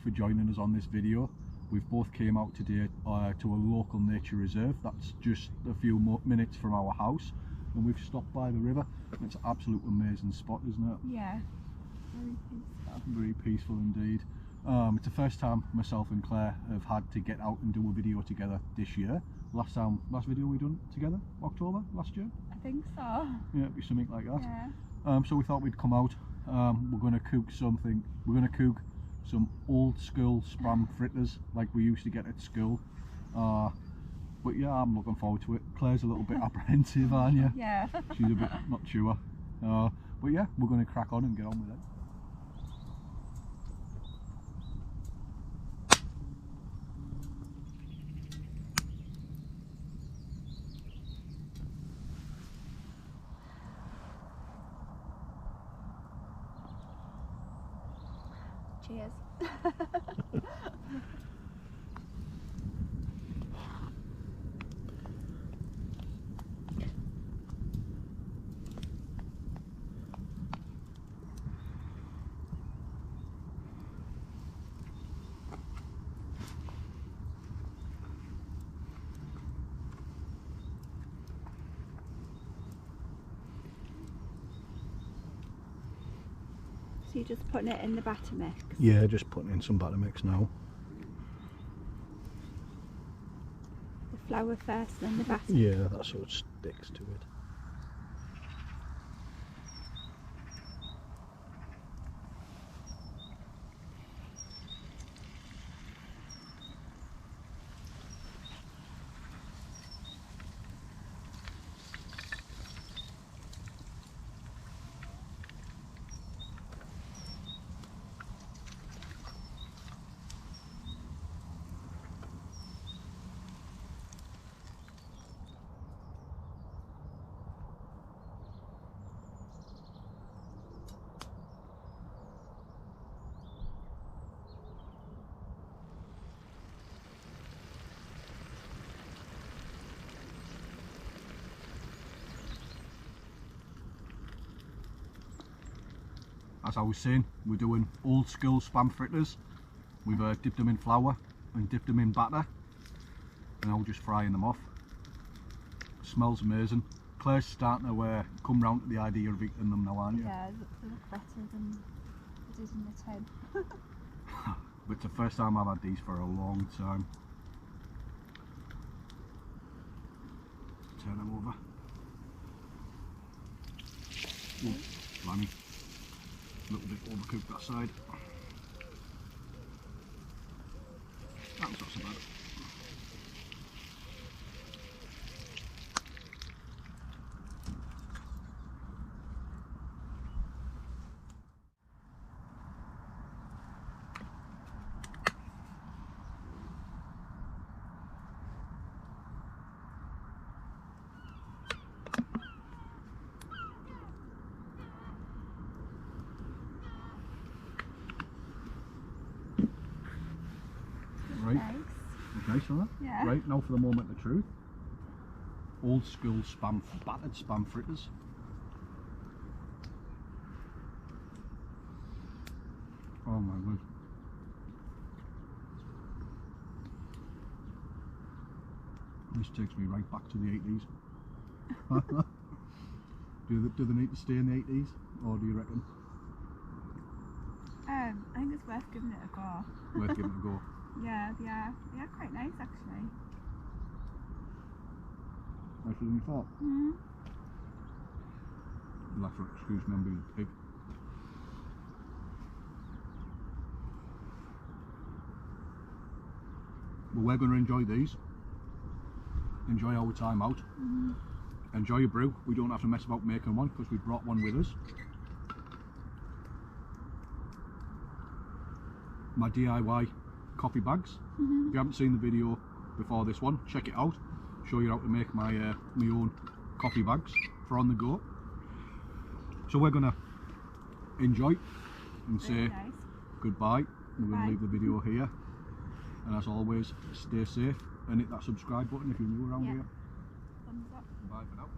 for joining us on this video. We've both came out today to a local nature reserve that's just a few minutes from our house, and we've stopped by the river. It's an absolute amazing spot, isn't it? Yeah, very peaceful. Very peaceful indeed. It's the first time myself and Claire have had to get out and do a video together this year. Last video we done together, October last year? I think so. Yeah, it'd be something like that. Yeah. So we thought we'd come out. We're going to cook something. We're going to cook some old school spam fritters like we used to get at school. But yeah, I'm looking forward to it. Claire's a little bit apprehensive, aren't you? Yeah. She's a bit not sure. But yeah, we're going to crack on and get on with it. Cheers. So you're just putting it in the batter mix? Yeah, just putting in some batter mix now. The flour first, then the batter? Yeah, that's so it sticks to it. As I was saying, we're doing old school spam fritters. We've dipped them in flour and dipped them in batter, and now we're just frying them off. Smells amazing. Claire's starting to come round to the idea of eating them now, aren't you? Yeah, they look better than it is in the tin. But it's the first time I've had these for a long time. Turn them over. Oh, blimey. A little bit overcooked that side. That was not so bad. Right. Nice. Okay, so Yeah. right now for the moment of truth. Old school battered spam fritters. Oh my word. This takes me right back to the 80s. Do they need to stay in the 80s, or do you reckon? I think it's worth giving it a go. Worth giving it a go. Yeah, they are quite nice actually. Nicer than you thought. Mm. You'll have to excuse me, I'm being a pig. But we're going to enjoy these. Enjoy our time out. Mm. Enjoy a brew. We don't have to mess about making one because we brought one with us. My DIY coffee bags. If you haven't seen the video before this one, check it out. Show you how to make my my own coffee bags for on the go. So we're gonna enjoy and say Nice. goodbye. We're gonna leave the video here, and as always, stay safe and hit that subscribe button if you're new around here. Thumbs up. Bye for now.